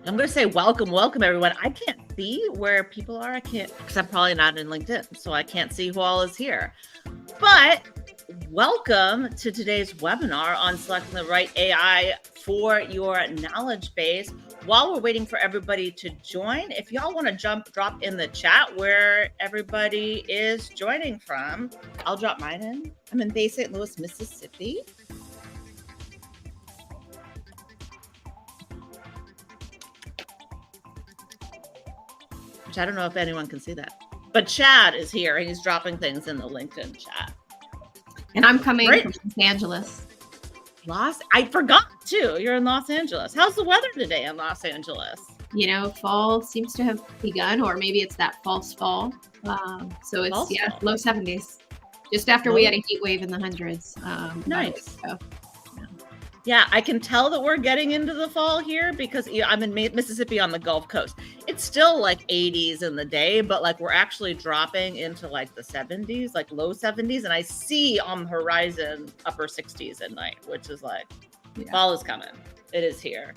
I'm going to say welcome, everyone. I can't see where people are. I can't, because I'm probably not in LinkedIn, so I can't see who all is here. But welcome to today's webinar on selecting the right AI for your knowledge base. While we're waiting for everybody to join, if y'all want to drop in the chat where everybody is joining from, I'll drop mine in. I'm in Bay St. Louis, Mississippi. Which I don't know if anyone can see that. But Chad is here and he's dropping things in the LinkedIn chat. And I'm coming from Los Angeles. I forgot too. You're in Los Angeles. How's the weather today in Los Angeles? You know, fall seems to have begun, or maybe it's that false fall. So it's False fall. Low 70s. Just after we had a heat wave in the hundreds. Nice. Yeah, I can tell that we're getting into the fall here because I'm in Mississippi on the Gulf Coast. It's still like 80s in the day, but like we're actually dropping into like the 70s, like low 70s. And I see on the horizon upper 60s at night, which is like fall is coming. It is here.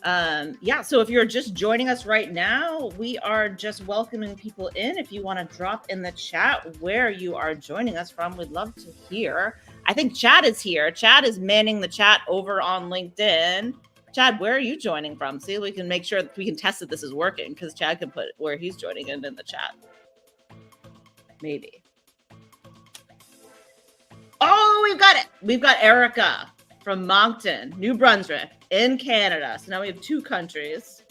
So if you're just joining us right now, we are just welcoming people in. If you want to drop in the chat where you are joining us from, we'd love to hear. I think Chad is here. Chad is manning the chat over on LinkedIn. Chad, where are you joining from? See, we can make sure that we can test that this is working because Chad can put where he's joining in the chat. Maybe. Oh, we've got it. We've got Erica from Moncton, New Brunswick in Canada. So now we have 2 countries.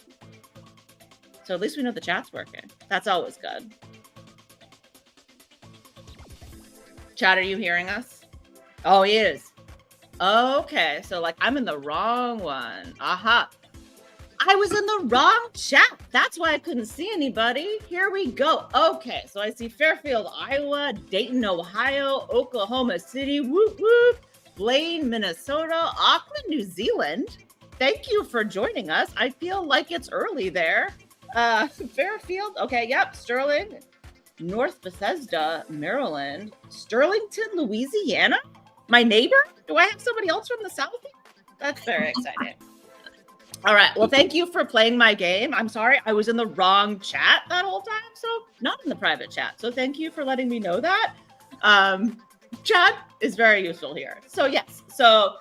So at least we know the chat's working. That's always good. Chad, are you hearing us? Oh, he is. Okay. So like I'm in the wrong one. Aha. I was in the wrong chat. That's why I couldn't see anybody. Here we go. Okay. So I see Fairfield, Iowa, Dayton, Ohio, Oklahoma City, whoop, whoop, Blaine, Minnesota, Auckland, New Zealand. Thank you for joining us. I feel like it's early there. Fairfield. Okay. Yep. Sterling, North Bethesda, Maryland, Sterlington, Louisiana. My neighbor? Do I have somebody else from the South? That's very exciting. All right. Well, thank you for playing my game. I'm sorry. I was in the wrong chat that whole time. So not in the private chat. So thank you for letting me know that. Chat is very useful here. So yes. So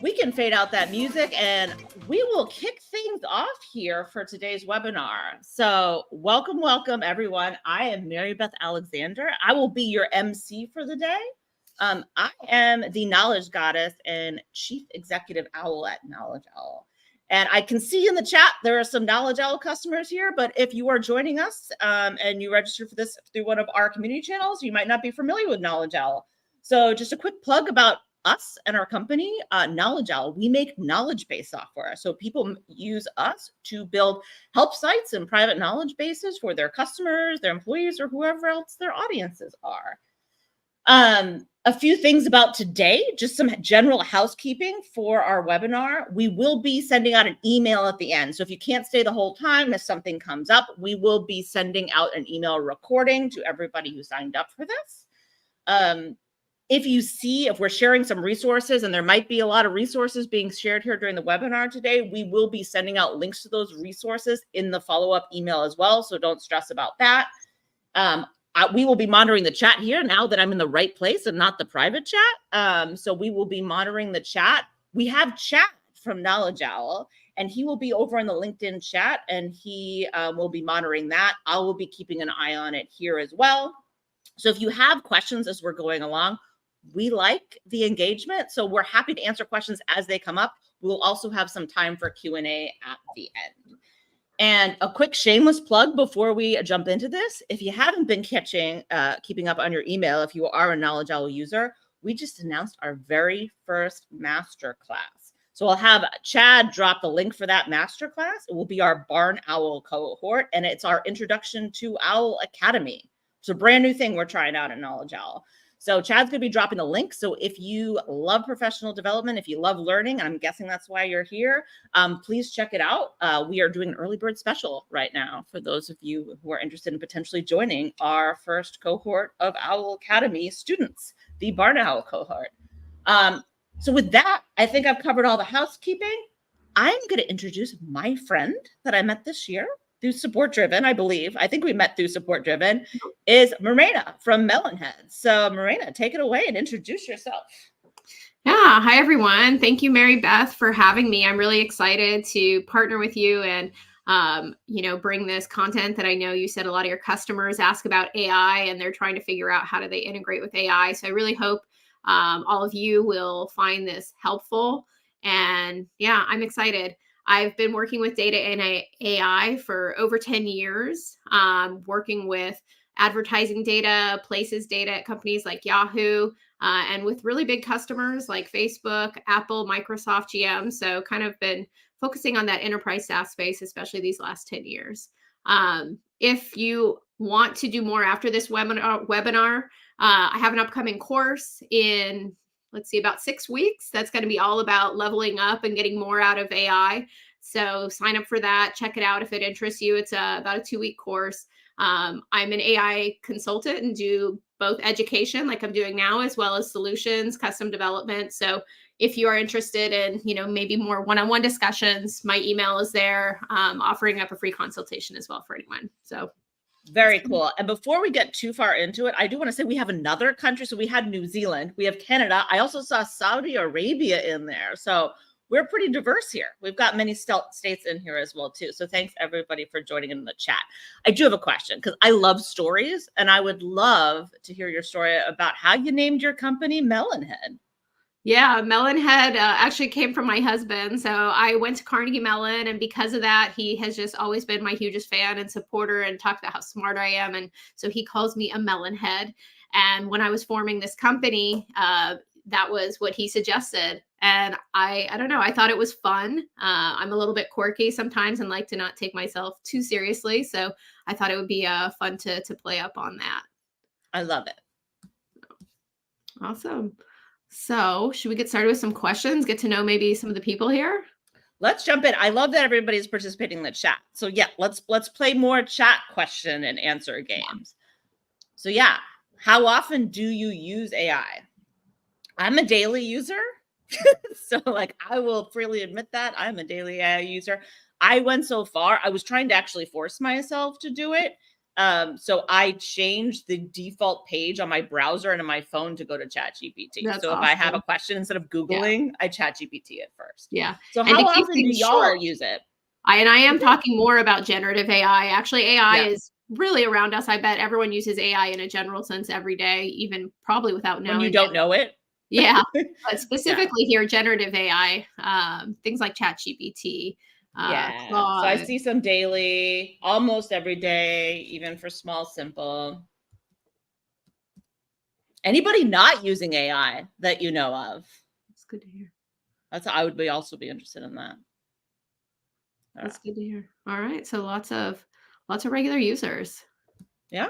we can fade out that music and we will kick things off here for today's webinar. So welcome everyone. I am Mary Beth Alexander. I will be your MC for the day. I am the knowledge goddess and chief executive owl at Knowledge Owl. And I can see in the chat, there are some Knowledge Owl customers here, but if you are joining us and you register for this through one of our community channels, you might not be familiar with Knowledge Owl. So just a quick plug about us and our company, Knowledge Owl. We make knowledge-based software. So people use us to build help sites and private knowledge bases for their customers, their employees, or whoever else their audiences are. A few things about today, just some general housekeeping for our webinar. We will be sending out an email at the end. So if you can't stay the whole time, if something comes up, we will be sending out an email recording to everybody who signed up for this. If we're sharing some resources, and there might be a lot of resources being shared here during the webinar today, we will be sending out links to those resources in the follow-up email as well. So don't stress about that. We will be monitoring the chat here now that I'm in the right place and not the private chat. So we will be monitoring the chat. We have Chad from Knowledge Owl, and he will be over in the LinkedIn chat, and he will be monitoring that. I will be keeping an eye on it here as well. So if you have questions as we're going along, we like the engagement. So we're happy to answer questions as they come up. We'll also have some time for Q&A at the end. And a quick shameless plug before we jump into this. If you haven't been keeping up on your email, if you are a Knowledge Owl user, we just announced our very first masterclass. So I'll have Chad drop the link for that masterclass. It will be our Barn Owl cohort, and it's our introduction to Owl Academy. It's a brand new thing we're trying out at Knowledge Owl. So Chad's going to be dropping the link. So if you love professional development, if you love learning, and I'm guessing that's why you're here, please check it out. We are doing an early bird special right now for those of you who are interested in potentially joining our first cohort of Owl Academy students, the Barn Owl cohort. So with that, I think I've covered all the housekeeping. I'm going to introduce my friend that I met this year through Support Driven, I believe. I think we met through Support Driven, is Morena from Melonhead. So Morena, take it away and introduce yourself. Yeah. Hi, everyone. Thank you, Mary Beth, for having me. I'm really excited to partner with you and, bring this content that I know you said a lot of your customers ask about AI and they're trying to figure out how do they integrate with AI. So I really hope all of you will find this helpful. And yeah, I'm excited. I've been working with data and AI for over 10 years, working with advertising data, places data at companies like Yahoo, and with really big customers like Facebook, Apple, Microsoft, GM. So kind of been focusing on that enterprise SaaS space, especially these last 10 years. If you want to do more after this webinar, I have an upcoming course in, let's see, about 6 weeks. That's going to be all about leveling up and getting more out of AI. So sign up for that. Check it out if it interests you. It's about a 2-week course. I'm an AI consultant and do both education like I'm doing now, as well as solutions, custom development. So if you are interested in, maybe more one-on-one discussions, my email is there, offering up a free consultation as well for anyone. So very cool. And before we get too far into it, I do want to say we have another country. So we had New Zealand, we have Canada. I also saw Saudi Arabia in there. So we're pretty diverse here. We've got many states in here as well, too. So thanks, everybody, for joining in the chat. I do have a question because I love stories, and I would love to hear your story about how you named your company Melonhead. Yeah, Melonhead actually came from my husband. So I went to Carnegie Mellon, and because of that, he has just always been my hugest fan and supporter and talked about how smart I am. And so he calls me a Melonhead. And when I was forming this company, that was what he suggested. And I don't know, I thought it was fun. I'm a little bit quirky sometimes and like to not take myself too seriously. So I thought it would be fun to play up on that. I love it. Awesome. So should we get started with some questions? Get to know maybe some of the people here? Let's jump in. I love that everybody's participating in the chat. So yeah, let's play more chat question and answer games. So yeah, how often do you use AI? I'm a daily user. So like, I will freely admit that I'm a daily AI user. I went so far, I was trying to actually force myself to do it. So I changed the default page on my browser and on my phone to go to ChatGPT. That's so awesome. If I have a question, instead of Googling, I ChatGPT it first. Yeah. So how often do y'all use it? I am talking more about generative AI. Actually, AI is really around us. I bet everyone uses AI in a general sense every day, even probably without knowing. When you don't know it. Yeah, but specifically here, generative AI, things like ChatGPT. Yeah. Claude. So I see some daily, almost every day, even for small, simple. Anybody not using AI that you know of? That's good to hear. I would also be interested in that. That's good to hear. All right. So lots of regular users. Yeah.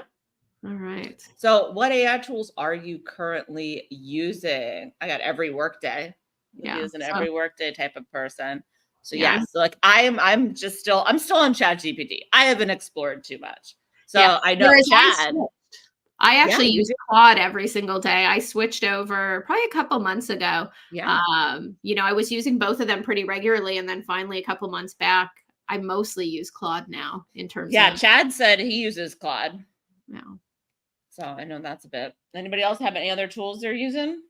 All right. So what AI tools are you currently using? I got every workday. Yeah. Using every workday type of person. So yeah. So like I'm still on ChatGPT. I haven't explored too much. So I know Chad. I actually use Claude every single day. I switched over probably a couple months ago. Yeah. I was using both of them pretty regularly. And then finally a couple months back, I mostly use Claude now in terms of. Chad said he uses Claude. No. So I know that's a bit. Anybody else have any other tools they're using?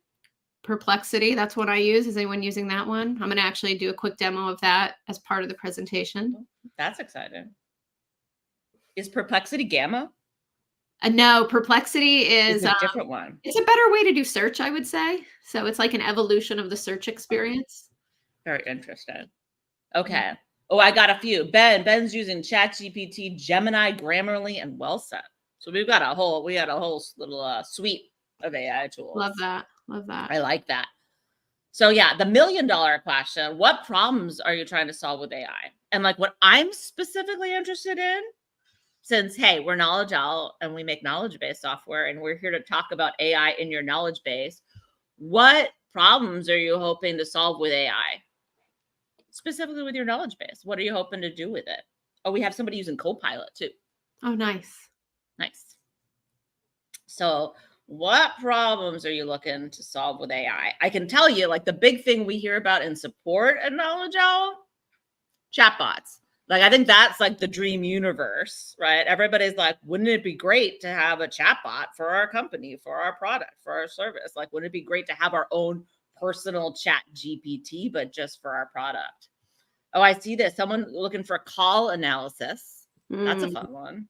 Perplexity, that's what I use. Is anyone using that one? I'm going to actually do a quick demo of that as part of the presentation. That's exciting. Is Perplexity Gamma? No, Perplexity is a different one. It's a better way to do search, I would say. So it's like an evolution of the search experience. Very interesting. Okay. Oh, I got a few. Ben's using ChatGPT, Gemini, Grammarly, and Wellset. So we got a whole little suite of AI tools. Love that. I like that. So yeah, the $1 million question, what problems are you trying to solve with AI? And like what I'm specifically interested in, since, hey, we're Knowledge Owl and we make knowledge-based software and we're here to talk about AI in your knowledge base, what problems are you hoping to solve with AI? Specifically with your knowledge base, what are you hoping to do with it? Oh, we have somebody using Copilot too. Oh, nice. Nice. So what problems are you looking to solve with AI? I can tell you, like the big thing we hear about in support at Knowledge Owl chatbots. Like, I think that's like the dream universe, right? Everybody's like, wouldn't it be great to have a chatbot for our company, for our product, for our service? Like, wouldn't it be great to have our own personal chat GPT, but just for our product? Oh, I see this. Someone looking for call analysis. That's a fun one.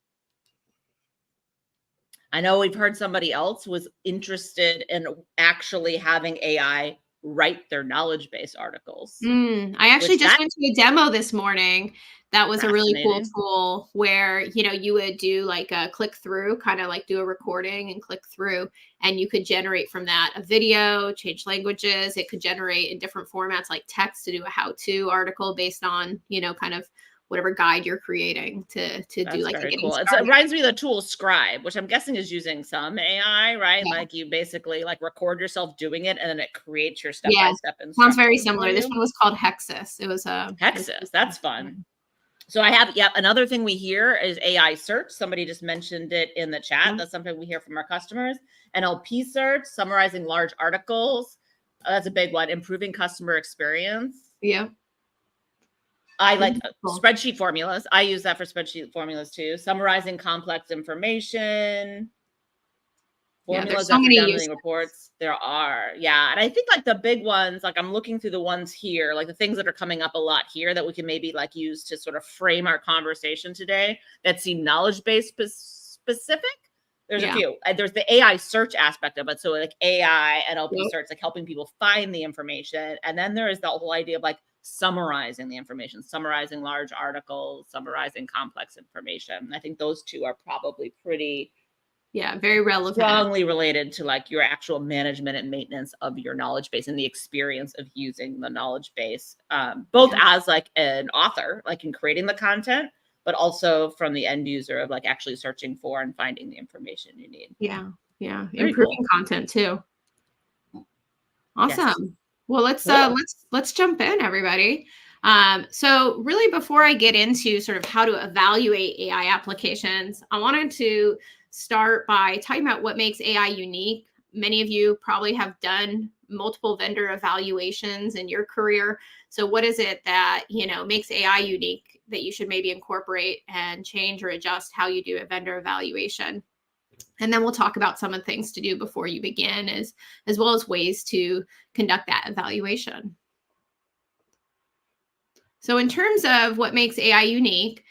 I know we've heard somebody else was interested in actually having AI write their knowledge base articles. I actually just went to a demo this morning. That was a really cool Fascinating. tool where, you would do like a click through, kind of like do a recording and click through, and you could generate from that a video, change languages. It could generate in different formats like text to do a how-to article based on, kind of whatever guide you're creating to do That's like a very getting cool. It started. reminds me of the tool Scribe, which I'm guessing is using some AI, right? Yeah. Like you basically like record yourself doing it, and then it creates your Yeah. step-by-step Sounds very instructions for similar. This you. one was called Hexus. It was a Hexus, that's fun. So I have, another thing we hear is AI search. Somebody just mentioned it in the chat. That's something we hear from our customers. NLP search, summarizing large articles. That's a big one. Improving customer experience. Yeah. I like spreadsheet formulas. I use that for spreadsheet formulas too. Summarizing complex information. Formulas so after many downloading reports. There are. Yeah. And I think like the big ones, like I'm looking through the ones here, like the things that are coming up a lot here that we can maybe like use to sort of frame our conversation today that seem knowledge-based specific. There's a few. There's the AI search aspect of it. So like AI, NLP search, like helping people find the information. And then there is the whole idea of like summarizing the information, summarizing large articles, summarizing complex information. I think those two are probably pretty very relevant, strongly related to like your actual management and maintenance of your knowledge base and the experience of using the knowledge base, both as like an author, like in creating the content, but also from the end user of like actually searching for and finding the information you need. Yeah. Very Improving cool. content too. Awesome. Yes. Well, let's jump in, everybody. So really, before I get into sort of how to evaluate AI applications, I wanted to start by talking about what makes AI unique. Many of you probably have done multiple vendor evaluations in your career. So what is it that, makes AI unique that you should maybe incorporate and change or adjust how you do a vendor evaluation? And then we'll talk about some of the things to do before you begin, as well as ways to conduct that evaluation. So in terms of what makes AI unique,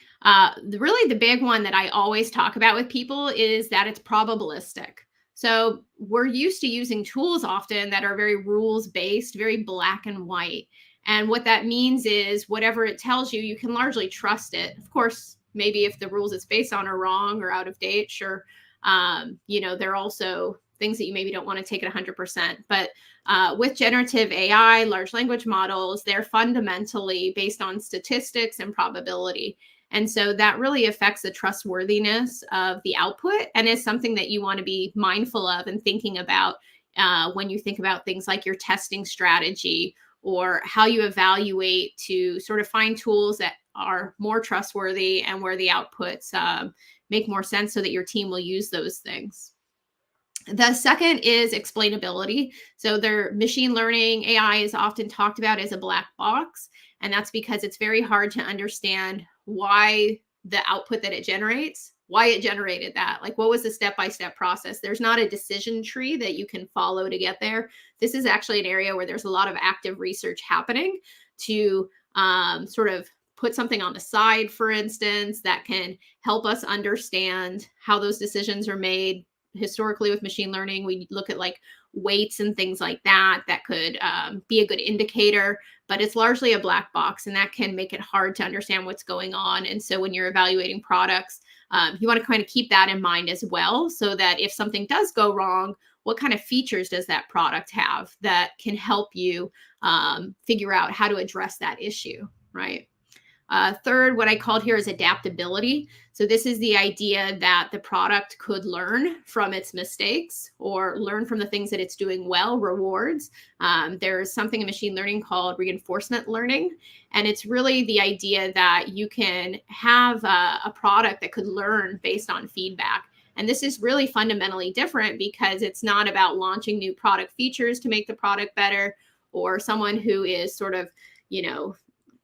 really the big one that I always talk about with people is that it's probabilistic. So we're used to using tools often that are very rules-based, very black and white. And what that means is whatever it tells you, you can largely trust it. Of course, maybe if the rules it's based on are wrong or out of date, sure. There are also things that you maybe don't want to take it 100%. But with generative AI, large language models, they're fundamentally based on statistics and probability. And so that really affects the trustworthiness of the output and is something that you want to be mindful of and thinking about when you think about things like your testing strategy or how you evaluate to sort of find tools that are more trustworthy and where the outputs make more sense so that your team will use those things. The second is explainability. So their machine learning AI is often talked about as a black box, and that's because it's very hard to understand why the output that it generates, why it generated that. Like, what was the step-by-step process? There's not a decision tree that you can follow to get there. This is actually an area where there's a lot of active research happening to sort of put something on the side, for instance, that can help us understand how those decisions are made. Historically, with machine learning, we look at like weights and things like that could be a good indicator, but it's largely a black box, and that can make it hard to understand what's going on. And so when you're evaluating products, you want to kind of keep that in mind as well, so that if something does go wrong, what kind of features does that product have that can help you figure out how to address that issue, right? Third, what I called here is adaptability. So this is the idea that the product could learn from its mistakes or learn from the things that it's doing well, rewards. There's something in machine learning called reinforcement learning. And it's really the idea that you can have a product that could learn based on feedback. And this is really fundamentally different because it's not about launching new product features to make the product better, or someone who is sort of,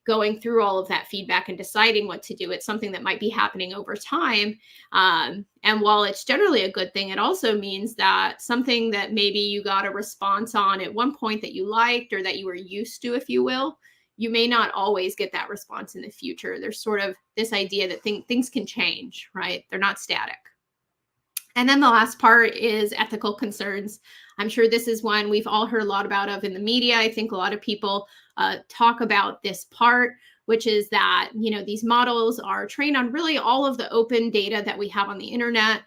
going through all of that feedback and deciding what to do. It's something that might be happening over time. And while it's generally a good thing, it also means that something that maybe you got a response on at one point that you liked or that you were used to, if you will, you may not always get that response in the future. There's sort of this idea that things can change, right? They're not static. And then the last part is ethical concerns. I'm sure this is one we've all heard a lot about in the media. I think a lot of people talk about this part, which is that, these models are trained on really all of the open data that we have on the internet.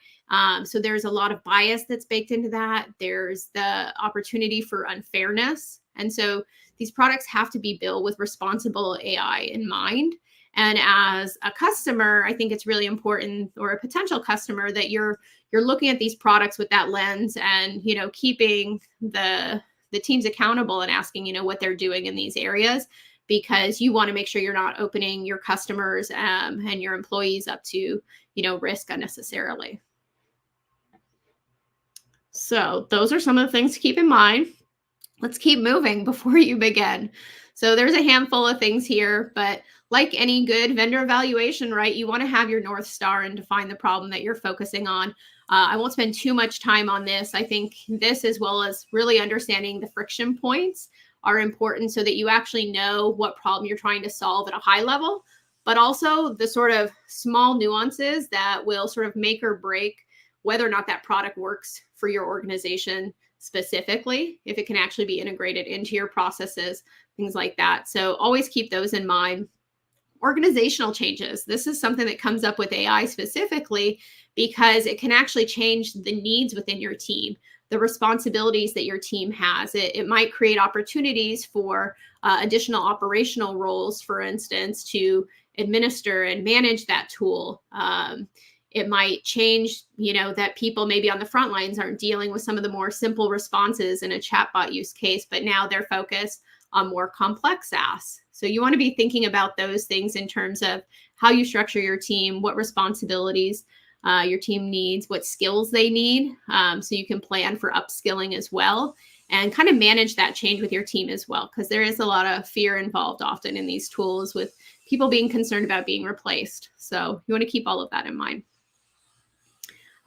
So there's a lot of bias that's baked into that. There's the opportunity for unfairness. And so these products have to be built with responsible AI in mind. And as a customer, I think it's really important, or a potential customer, that you're looking at these products with that lens and, keeping the teams accountable and asking, what they're doing in these areas, because you want to make sure you're not opening your customers and your employees up to, risk unnecessarily. So those are some of the things to keep in mind. Let's keep moving before you begin. So there's a handful of things here, but like any good vendor evaluation, right, you want to have your North Star and define the problem that you're focusing on. I won't spend too much time on this. I think this, as well as really understanding the friction points, are important so that you actually know what problem you're trying to solve at a high level, but also the sort of small nuances that will sort of make or break whether or not that product works for your organization specifically, if it can actually be integrated into your processes, things like that. So always keep those in mind. Organizational changes. This is something that comes up with AI specifically because it can actually change the needs within your team, the responsibilities that your team has. It might create opportunities for additional operational roles, for instance, to administer and manage that tool. It might change, that people maybe on the front lines aren't dealing with some of the more simple responses in a chatbot use case, but now they're focused on more complex asks. So you want to be thinking about those things in terms of how you structure your team, what responsibilities your team needs, what skills they need, so you can plan for upskilling as well, and kind of manage that change with your team as well, because there is a lot of fear involved often in these tools with people being concerned about being replaced. So you want to keep all of that in mind.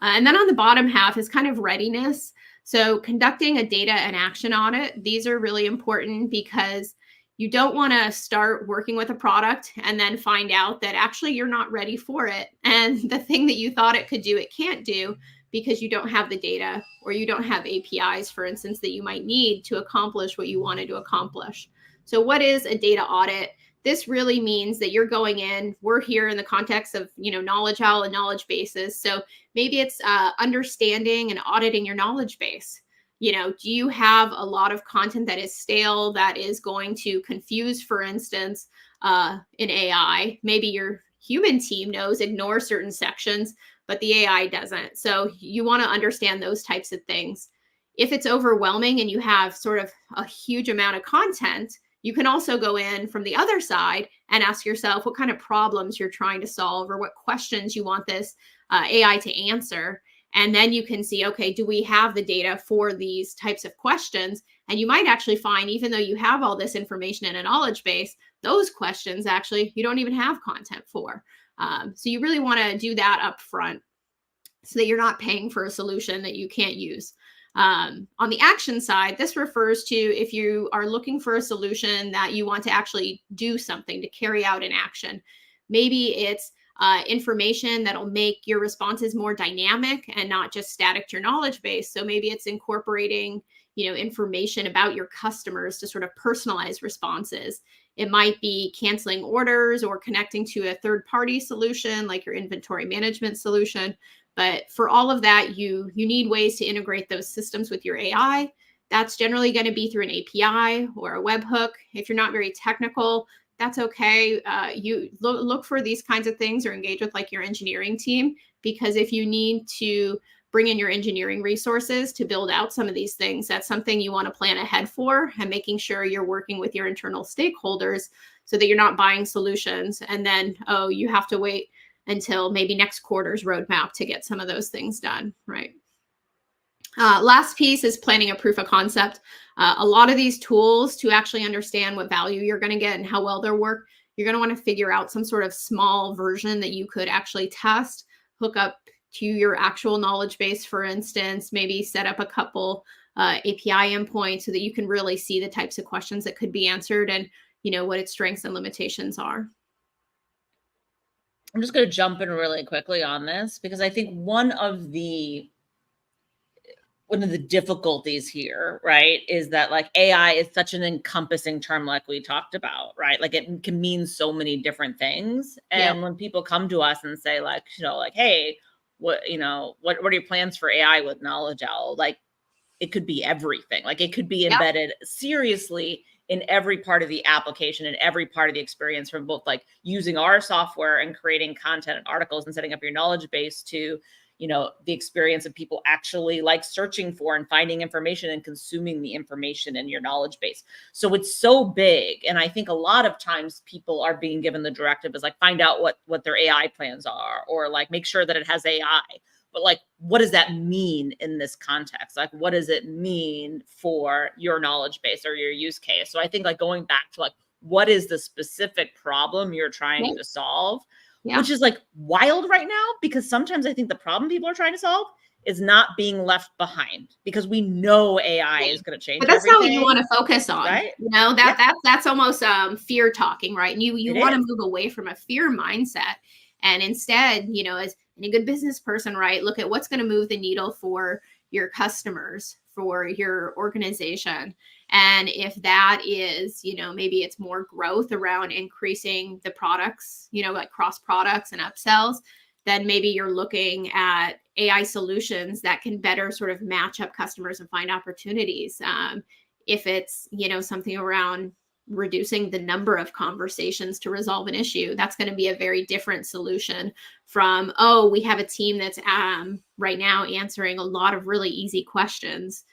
And then on the bottom half is kind of readiness. So conducting a data and action audit. These are really important because you don't want to start working with a product and then find out that actually you're not ready for it. And the thing that you thought it could do, it can't do because you don't have the data, or you don't have APIs, for instance, that you might need to accomplish what you wanted to accomplish. So what is a data audit? This really means that you're going in, we're here in the context of, knowledge owl and knowledge bases. So maybe it's understanding and auditing your knowledge base. Do you have a lot of content that is stale, that is going to confuse, for instance, in AI? Maybe your human team knows ignore certain sections, but the AI doesn't. So you want to understand those types of things. If it's overwhelming and you have sort of a huge amount of content, you can also go in from the other side and ask yourself what kind of problems you're trying to solve, or what questions you want this AI to answer. And then you can see, okay, do we have the data for these types of questions? And you might actually find, even though you have all this information in a knowledge base, those questions actually you don't even have content for. So you really want to do that up front so that you're not paying for a solution that you can't use. On the action side, this refers to if you are looking for a solution that you want to actually do something, to carry out an action. Maybe it's information that'll make your responses more dynamic and not just static to your knowledge base. So maybe it's incorporating, information about your customers to sort of personalize responses. It might be canceling orders or connecting to a third-party solution like your inventory management solution. But for all of that, you need ways to integrate those systems with your AI. That's generally going to be through an API or a webhook. If you're not very technical, that's okay. You look for these kinds of things, or engage with like your engineering team, because if you need to bring in your engineering resources to build out some of these things, that's something you want to plan ahead for, and making sure you're working with your internal stakeholders so that you're not buying solutions and then, you have to wait until maybe next quarter's roadmap to get some of those things done, right? Last piece is planning a proof of concept. A lot of these tools, to actually understand what value you're going to get and how well they work, you're going to want to figure out some sort of small version that you could actually test, hook up to your actual knowledge base, for instance, maybe set up a couple API endpoints so that you can really see the types of questions that could be answered and, what its strengths and limitations are. I'm just going to jump in really quickly on this because I think one of the difficulties here, right, is that like AI is such an encompassing term, like we talked about, right? Like it can mean so many different things. And when people come to us and say like, like, hey, what are your plans for AI with Knowledge Owl? Like it could be everything. Like it could be embedded seriously in every part of the application and every part of the experience, from both like using our software and creating content and articles and setting up your knowledge base to the experience of people actually like searching for and finding information and consuming the information in your knowledge base. So it's so big. And I think a lot of times people are being given the directive is like, find out what their AI plans are, or like make sure that it has AI. But like, what does that mean in this context? Like, what does it mean for your knowledge base or your use case? So I think like going back to like, what is the specific problem you're trying to solve? Which is like wild right now, because sometimes I think the problem people are trying to solve is not being left behind, because we know AI is going to change. But that's not what you want to focus on, right? That's almost fear talking, right? And you want to move away from a fear mindset, and instead, as a good business person, right, look at what's going to move the needle for your customers, for your organization. And if that is, maybe it's more growth around increasing the products, like cross products and upsells, then maybe you're looking at AI solutions that can better sort of match up customers and find opportunities. If it's, something around reducing the number of conversations to resolve an issue, that's going to be a very different solution from, we have a team that's right now answering a lot of really easy questions.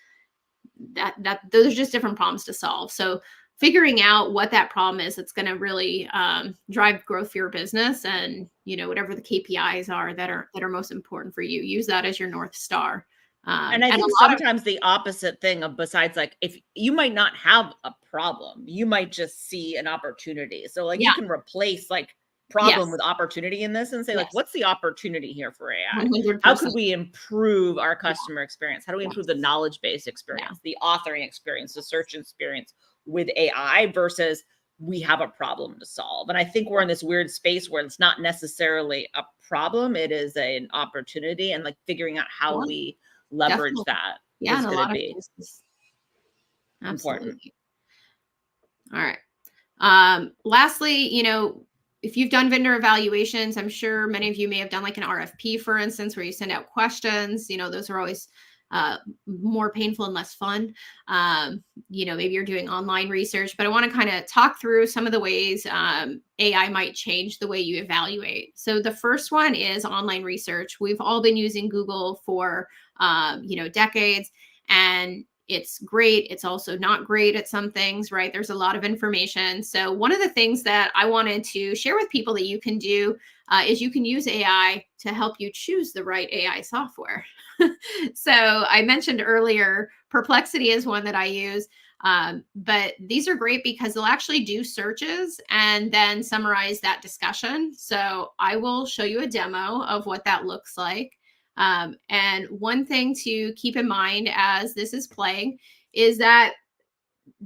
That those are just different problems to solve. So figuring out what that problem is that's going to really drive growth for your business, and whatever the KPIs are that are most important for you, use that as your North Star. And I think sometimes the opposite thing of, besides like, if you might not have a problem, you might just see an opportunity. So like you can replace like problem with opportunity in this and say like, what's the opportunity here for AI? 100%. How could we improve our customer experience? How do we improve the knowledge base experience, the authoring experience, the search experience with AI, versus we have a problem to solve? And I think we're in this weird space where it's not necessarily a problem, it is an opportunity, and like figuring out how we leverage that is going to be important. All right. Lastly, if you've done vendor evaluations, I'm sure many of you may have done like an RFP, for instance, where you send out questions. Those are always more painful and less fun. Maybe you're doing online research, but I want to kind of talk through some of the ways AI might change the way you evaluate. So the first one is online research. We've all been using Google for, decades, and it's great. It's also not great at some things, right? There's a lot of information. So one of the things that I wanted to share with people that you can do is you can use AI to help you choose the right AI software. So I mentioned earlier, Perplexity is one that I use, but these are great because they'll actually do searches and then summarize that discussion. So I will show you a demo of what that looks like. And one thing to keep in mind as this is playing is that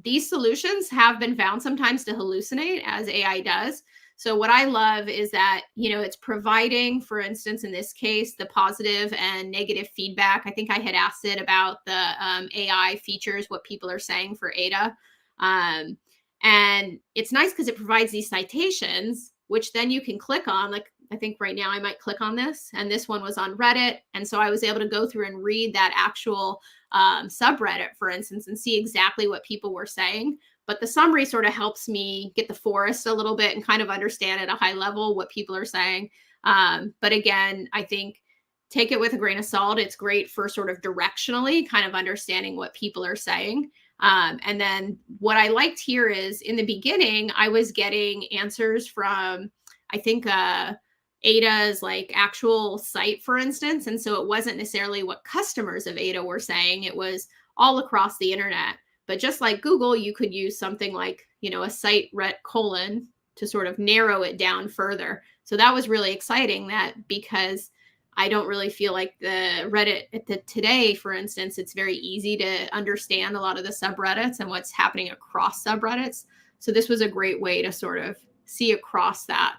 these solutions have been found sometimes to hallucinate, as AI does. So what I love is that, it's providing, for instance, in this case, the positive and negative feedback. I think I had asked it about the AI features, what people are saying for Ada. And it's nice because it provides these citations, which then you can click on. Like, I think right now I might click on this, and this one was on Reddit. And so I was able to go through and read that actual subreddit, for instance, and see exactly what people were saying. But the summary sort of helps me get the forest a little bit and kind of understand at a high level what people are saying. But again, I think take it with a grain of salt. It's great for sort of directionally kind of understanding what people are saying. And then what I liked here is in the beginning, I was getting answers from, I think, Ada's like actual site, for instance. And so it wasn't necessarily what customers of Ada were saying, it was all across the internet. But just like Google, you could use something like, a site ret colon to sort of narrow it down further. So that was really exciting, that because I don't really feel like the Reddit today, for instance, it's very easy to understand a lot of the subreddits and what's happening across subreddits. So this was a great way to sort of see across that.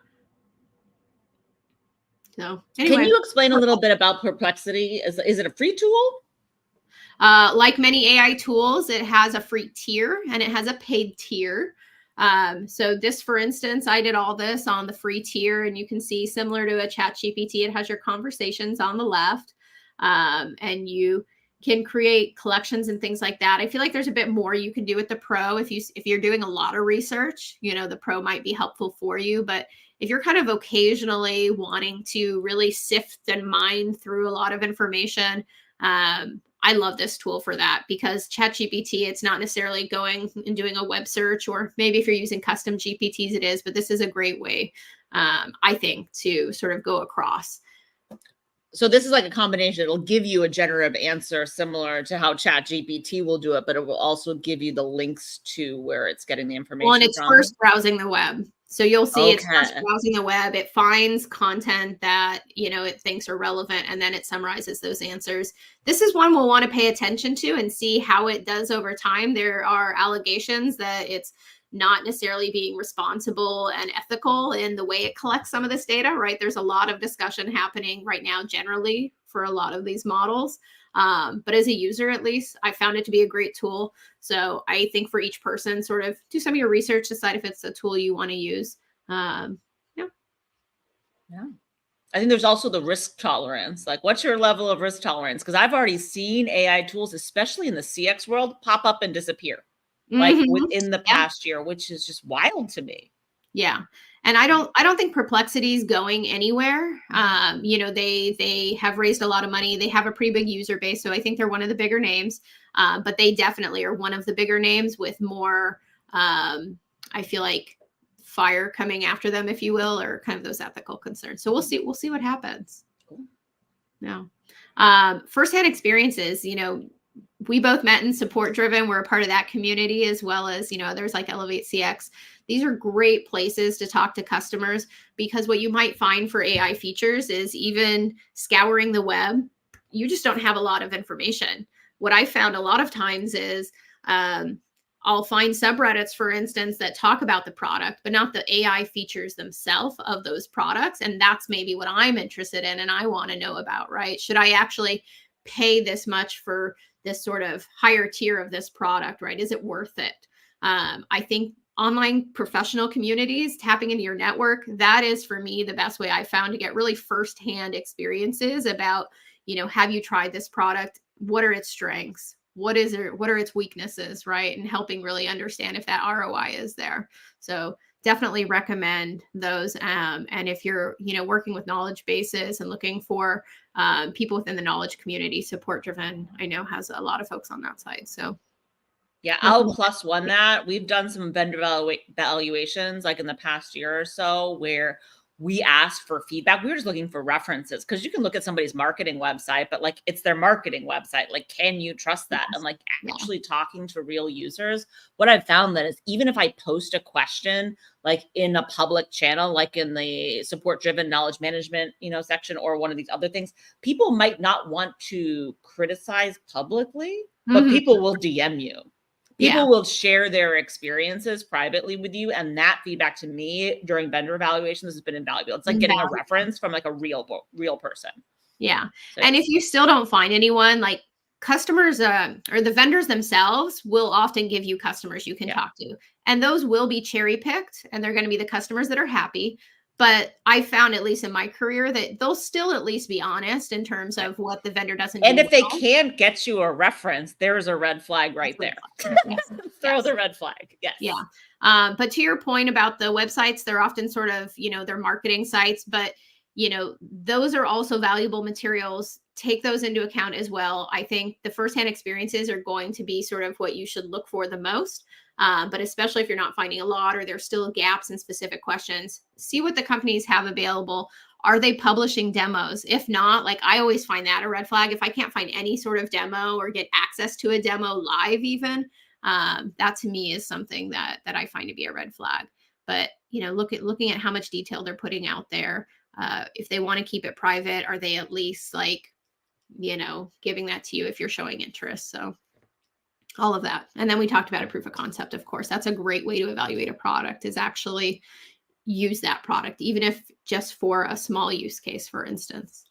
So anyway. Can you explain a little bit about Perplexity? Is it a free tool? Like many AI tools, it has a free tier and it has a paid tier. So this, for instance, I did all this on the free tier, and you can see, similar to a ChatGPT, it has your conversations on the left, and you can create collections and things like that. I feel like there's a bit more you can do with the Pro. If you're doing a lot of research, the Pro might be helpful for you. But if you're kind of occasionally wanting to really sift and mine through a lot of information, I love this tool for that, because ChatGPT, it's not necessarily going and doing a web search, or maybe if you're using custom GPTs, it is, but this is a great way, I think, to sort of go across. So this is like a combination. It'll give you a generative answer similar to how ChatGPT will do it, but it will also give you the links to where it's getting the information Well, and it's from. first browsing the web. So you'll see it's first browsing the web. It finds content that, it thinks are relevant, and then it summarizes those answers. This is one we'll want to pay attention to and see how it does over time. There are allegations that it's not necessarily being responsible and ethical in the way it collects some of this data, right? There's a lot of discussion happening right now generally for a lot of these models. But as a user, at least, I found it to be a great tool. So I think for each person, sort of do some of your research, decide if it's a tool you want to use. Yeah. I think there's also the risk tolerance. Like, what's your level of risk tolerance? Because I've already seen AI tools, especially in the CX world, pop up and disappear, like within the past year, which is just wild to me. Yeah. And I don't think Perplexity is going anywhere. They have raised a lot of money. They have a pretty big user base. So I think they're one of the bigger names, but they definitely are one of the bigger names with more, I feel like, fire coming after them, if you will, or kind of those ethical concerns. So we'll see what happens. Cool. Yeah. Firsthand experiences, we both met in Support Driven. We're a part of that community, as well as, others like Elevate CX. These are great places to talk to customers, because what you might find for AI features is, even scouring the web, you just don't have a lot of information. What I found a lot of times is I'll find subreddits, for instance, that talk about the product, but not the AI features themselves of those products. And that's maybe what I'm interested in and I want to know about, right? Should I actually pay this much for this sort of higher tier of this product, right? Is it worth it? I think online professional communities, tapping into your network, that is, for me, the best way I found to get really firsthand experiences about, have you tried this product? What are its strengths? What are its weaknesses, right? And helping really understand if that ROI is there. So definitely recommend those. And if you're, working with knowledge bases and looking for people within the knowledge community, Support Driven, I know, has a lot of folks on that side. So yeah, I'll +1 that. We've done some vendor valuations like in the past year or so, where we asked for feedback. We were just looking for references, because you can look at somebody's marketing website, but like, it's their marketing website. Like, can you trust that? And like, actually talking to real users, what I've found that is, even if I post a question, like in a public channel, like in the Support Driven knowledge management, section, or one of these other things, people might not want to criticize publicly, but people will DM you. People will share their experiences privately with you. And that feedback, to me, during vendor evaluations, has been invaluable. It's like getting a reference from like a real person. Yeah. So, and if you still don't find anyone, like, customers or the vendors themselves will often give you customers you can talk to. And those will be cherry picked, and they're going to be the customers that are happy. But I found, at least in my career, that they'll still at least be honest in terms of what the vendor doesn't do. And if they can't get you a reference, there's a red flag right there. Throw the red flag. Yes. Yeah. But to your point about the websites, they're often sort of, they're marketing sites, but, those are also valuable materials. Take those into account as well. I think the firsthand experiences are going to be sort of what you should look for the most. But especially if you're not finding a lot, or there's still gaps in specific questions, see what the companies have available. Are they publishing demos? If not, like I always find that a red flag. If I can't find any sort of demo or get access to a demo live even, that to me is something that I find to be a red flag. But, you know, looking at how much detail they're putting out there. If they want to keep it private, are they at least like, you know, giving that to you if you're showing interest? So all of that. And then we talked about a proof of concept, of course. That's a great way to evaluate a product, is actually use that product, even if just for a small use case, for instance.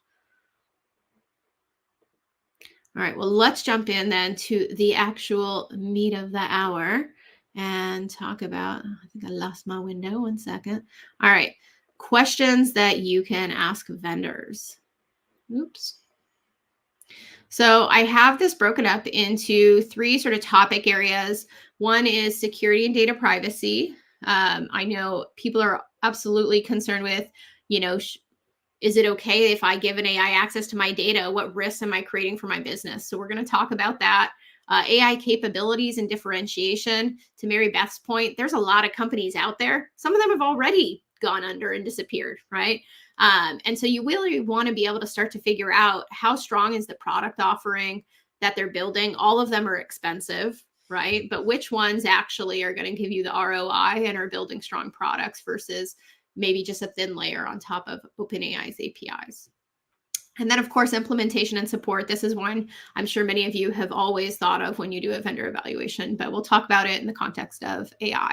All right, well, let's jump in then to the actual meat of the hour and talk about, I think I lost my window, 1 second. All right, questions that you can ask vendors. Oops. So I have this broken up into 3 sort of topic areas. One is security and data privacy. I know people are absolutely concerned with, you know, is it okay if I give an AI access to my data? What risks am I creating for my business? So we're going to talk about that. AI capabilities and differentiation. To Mary Beth's point, there's a lot of companies out there. Some of them have already gone under and disappeared, right? And so you really want to be able to start to figure out how strong is the product offering that they're building. All of them are expensive, right? But which ones actually are going to give you the ROI and are building strong products versus maybe just a thin layer on top of OpenAI's APIs. And then, of course, implementation and support. This is one I'm sure many of you have always thought of when you do a vendor evaluation, but we'll talk about it in the context of AI.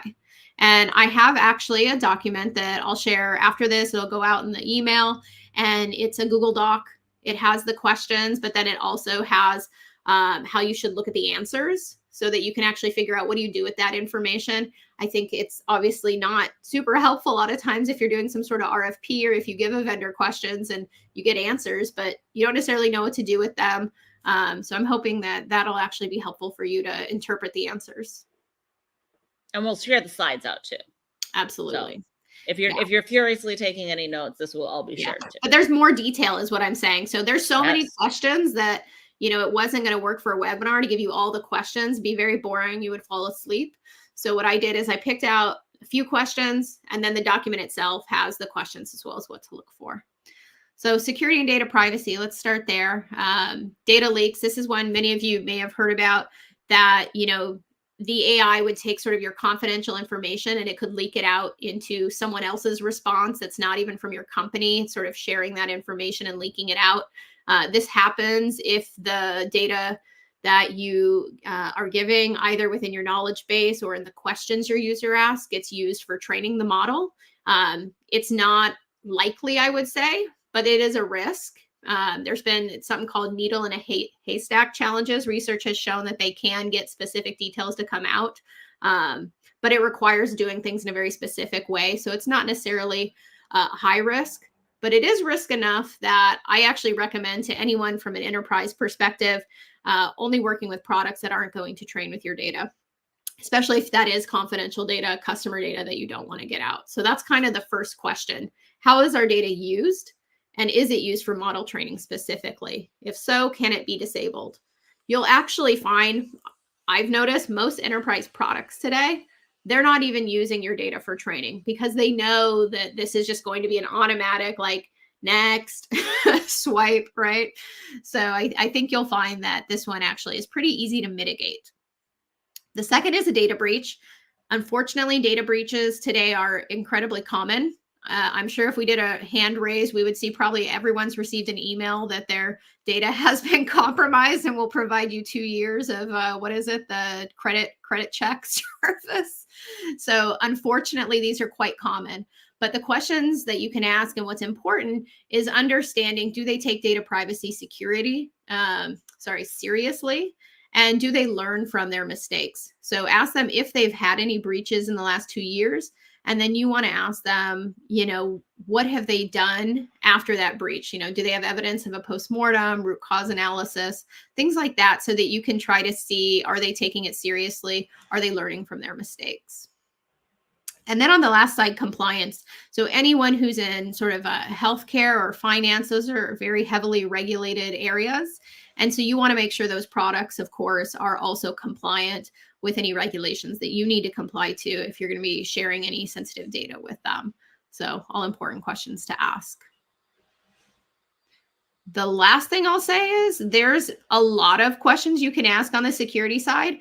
And I have actually a document that I'll share after this. It'll go out in the email, and it's a Google Doc. It has the questions, but then it also has how you should look at the answers so that you can actually figure out what do you do with that information. I think it's obviously not super helpful a lot of times if you're doing some sort of RFP or if you give a vendor questions and you get answers, but you don't necessarily know what to do with them. So I'm hoping that that'll actually be helpful for you to interpret the answers. And we'll share the slides out too. Absolutely. So if you're furiously taking any notes, this will all be shared too. But there's more detail is what I'm saying. So there's so many questions that, you know, it wasn't going to work for a webinar to give you all the questions. It'd be very boring. You would fall asleep. So what I did is I picked out a few questions, and then the document itself has the questions as well as what to look for. So security and data privacy, let's start there. Data leaks, this is one many of you may have heard about, that, you know, the AI would take sort of your confidential information and it could leak it out into someone else's response that's not even from your company, sort of sharing that information and leaking it out. This happens if the data that you are giving either within your knowledge base or in the questions your user asks gets used for training the model. It's not likely, I would say, but it is a risk. There's been something called needle in a haystack challenges. Research has shown that they can get specific details to come out, but it requires doing things in a very specific way. So it's not necessarily high risk, but it is risk enough that I actually recommend to anyone from an enterprise perspective, only working with products that aren't going to train with your data, especially if that is confidential data, customer data that you don't want to get out. So that's kind of the first question. How is our data used? And is it used for model training specifically? If so, can it be disabled? You'll actually find, I've noticed most enterprise products today, they're not even using your data for training because they know that this is just going to be an automatic, like, next swipe, right? So I think you'll find that this one actually is pretty easy to mitigate. The second is a data breach. Unfortunately, data breaches today are incredibly common. I'm sure if we did a hand raise, we would see probably everyone's received an email that their data has been compromised and will provide you 2 years of the credit check service. So unfortunately, these are quite common. But the questions that you can ask and what's important is understanding, do they take data privacy seriously? And do they learn from their mistakes? So ask them if they've had any breaches in the last 2 years. And then you want to ask them, you know, what have they done after that breach? You know, do they have evidence of a postmortem, root cause analysis, things like that, so that you can try to see, are they taking it seriously? Are they learning from their mistakes? And then on the last side, compliance. So anyone who's in sort of healthcare or finance, those are very heavily regulated areas. And so you want to make sure those products, of course, are also compliant with any regulations that you need to comply to if you're going to be sharing any sensitive data with them. So all important questions to ask. The last thing I'll say is there's a lot of questions you can ask on the security side,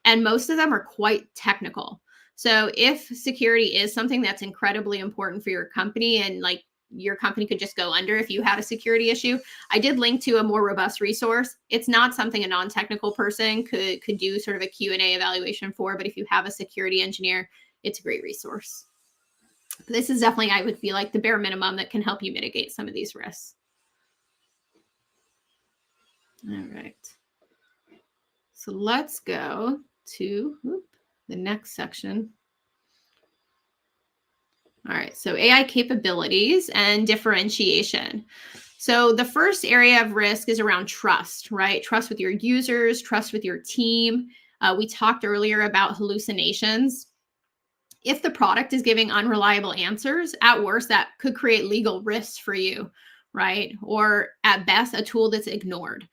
and most of them are quite technical. So if security is something that's incredibly important for your company, and like your company could just go under if you had a security issue, I did link to a more robust resource. It's not something a non-technical person could do sort of a Q&A evaluation for, but if you have a security engineer, it's a great resource. This is definitely, I would feel like, the bare minimum that can help you mitigate some of these risks. All right. So let's go to the next section. All right, so AI capabilities and differentiation. So the first area of risk is around trust, right? Trust with your users, trust with your team. We talked earlier about hallucinations. If the product is giving unreliable answers, at worst, that could create legal risks for you, right? Or at best, a tool that's ignored.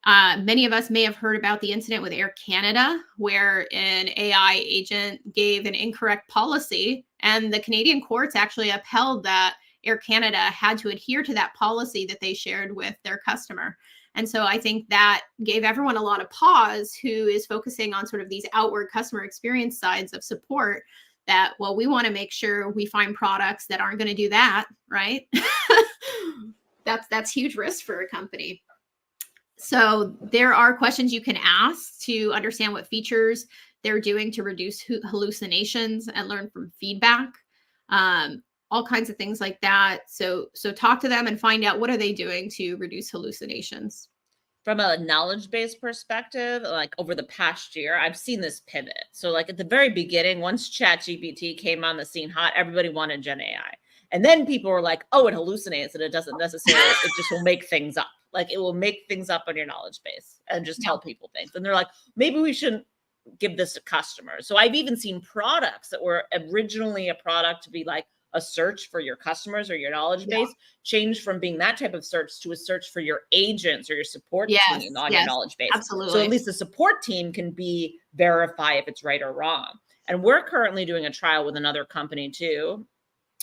Many of us may have heard about the incident with Air Canada, where an AI agent gave an incorrect policy, and the Canadian courts actually upheld that Air Canada had to adhere to that policy that they shared with their customer. And so I think that gave everyone a lot of pause who is focusing on sort of these outward customer experience sides of support, that, well, we want to make sure we find products that aren't going to do that, right? That's huge risk for a company. So there are questions you can ask to understand what features they're doing to reduce hallucinations and learn from feedback, all kinds of things like that. So talk to them and find out, what are they doing to reduce hallucinations. From a knowledge-based perspective, like over the past year, I've seen this pivot. So like at the very beginning, once ChatGPT came on the scene hot, everybody wanted Gen AI. And then people were like, oh, it hallucinates and it doesn't necessarily, it just will make things up. Like it will make things up on your knowledge base and just tell people things. And they're like, maybe we shouldn't give this to customers. So I've even seen products that were originally a product to be like a search for your customers or your knowledge base, change from being that type of search to a search for your agents or your support team on your knowledge base. Absolutely. So at least the support team can verify if it's right or wrong. And we're currently doing a trial with another company too,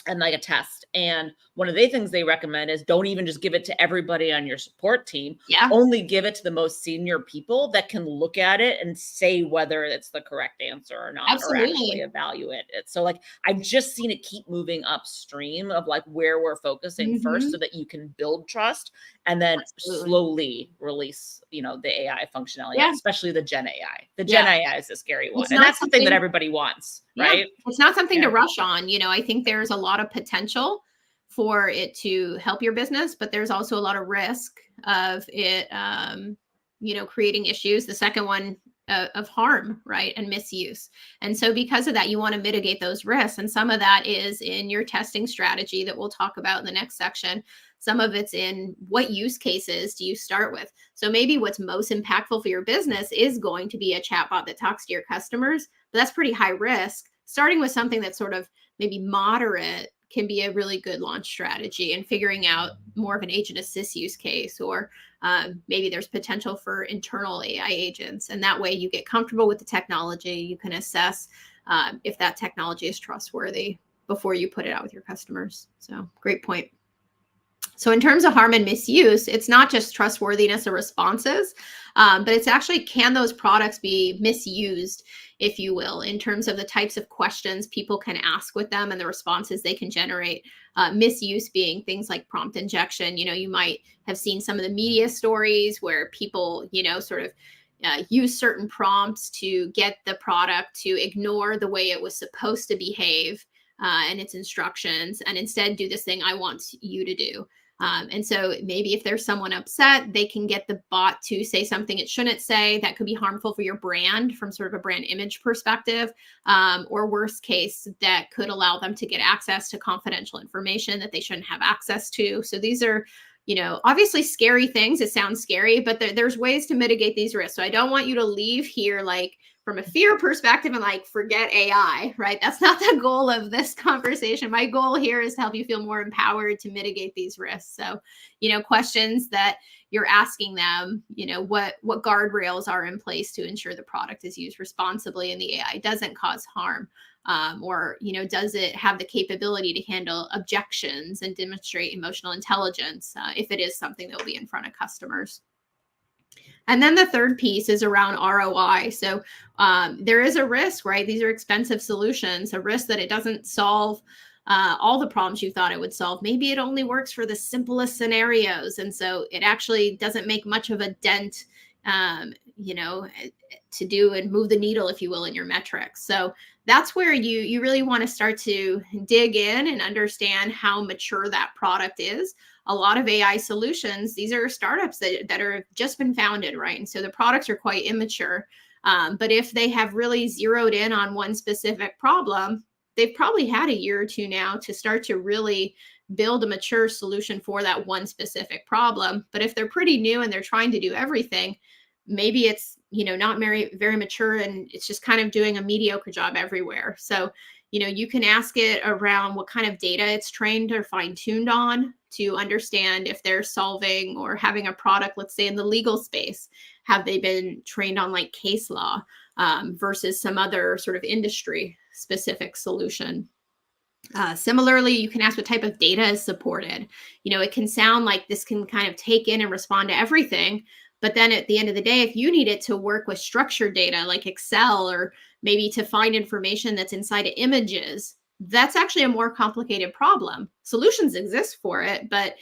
and like a test. And one of the things they recommend is don't even just give it to everybody on your support team. Only give it to the most senior people that can look at it and say whether it's the correct answer or not, or actually evaluate it. So like, I've just seen it keep moving upstream of like where we're focusing first, so that you can build trust and then slowly release, the AI functionality, especially the Gen AI. The Gen AI is a scary one. And that's the thing that everybody wants, right? It's not something to rush on. I think there's a lot of potential for it to help your business, but there's also a lot of risk of it, creating issues. The second one of harm, right? And misuse. And so because of that, you want to mitigate those risks. And some of that is in your testing strategy that we'll talk about in the next section. Some of it's in what use cases do you start with? So maybe what's most impactful for your business is going to be a chatbot that talks to your customers, but that's pretty high risk. Starting with something that's sort of maybe moderate can be a really good launch strategy, and figuring out more of an agent assist use case, or maybe there's potential for internal AI agents. And that way you get comfortable with the technology. You can assess if that technology is trustworthy before you put it out with your customers. So great point. So in terms of harm and misuse, it's not just trustworthiness of responses, but it's actually, can those products be misused, if you will, in terms of the types of questions people can ask with them and the responses they can generate. Misuse being things like prompt injection. You might have seen some of the media stories where people, sort of use certain prompts to get the product to ignore the way it was supposed to behave and its instructions, and instead do this thing I want you to do. And so maybe if there's someone upset, they can get the bot to say something it shouldn't say that could be harmful for your brand from sort of a brand image perspective, or worst case, that could allow them to get access to confidential information that they shouldn't have access to. So these are, obviously scary things. It sounds scary, but there's ways to mitigate these risks. So I don't want you to leave here like from a fear perspective and like, forget AI, right? That's not the goal of this conversation. My goal here is to help you feel more empowered to mitigate these risks. So, questions that you're asking them, what guardrails are in place to ensure the product is used responsibly and the AI doesn't cause harm. Or does it have the capability to handle objections and demonstrate emotional intelligence if it is something that will be in front of customers? And then the third piece is around ROI. So there is a risk, right? These are expensive solutions, a risk that it doesn't solve all the problems you thought it would solve. Maybe it only works for the simplest scenarios. And so it actually doesn't make much of a dent, to do and move the needle, if you will, in your metrics. So that's where you really want to start to dig in and understand how mature that product is. A lot of AI solutions, these are startups that are just been founded, right? And so the products are quite immature. But if they have really zeroed in on one specific problem, they've probably had a year or two now to start to really build a mature solution for that one specific problem. But if they're pretty new and they're trying to do everything, maybe it's not very, very mature and it's just kind of doing a mediocre job everywhere. So you can ask it around what kind of data it's trained or fine-tuned on to understand if they're solving or having a product, let's say in the legal space. Have they been trained on like case law versus some other sort of industry specific solution? Similarly, you can ask what type of data is supported. It can sound like this can kind of take in and respond to everything. But then at the end of the day, if you need it to work with structured data like Excel or maybe to find information that's inside of images, that's actually a more complicated problem. Solutions exist for it, but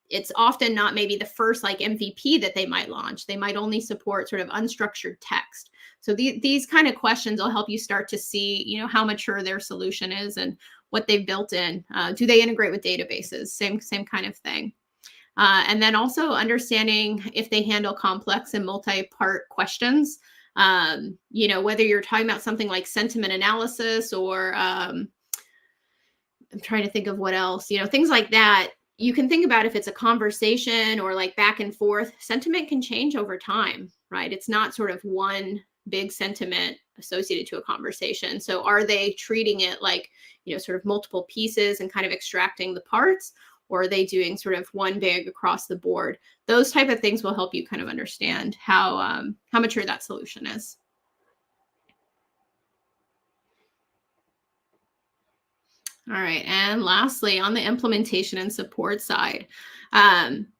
it's often not maybe the first like MVP that they might launch. They might only support sort of unstructured text. So these kind of questions will help you start to see, how mature their solution is and what they've built in. Do they integrate with databases? Same kind of thing. And then also understanding if they handle complex and multi-part questions, whether you're talking about something like sentiment analysis or I'm trying to think of what else, things like that. You can think about if it's a conversation or like back and forth, sentiment can change over time, right? It's not sort of one big sentiment associated to a conversation. So are they treating it like, sort of multiple pieces and kind of extracting the parts? Or are they doing sort of one big across the board? Those type of things will help you kind of understand how mature that solution is. All right. And lastly, on the implementation and support side.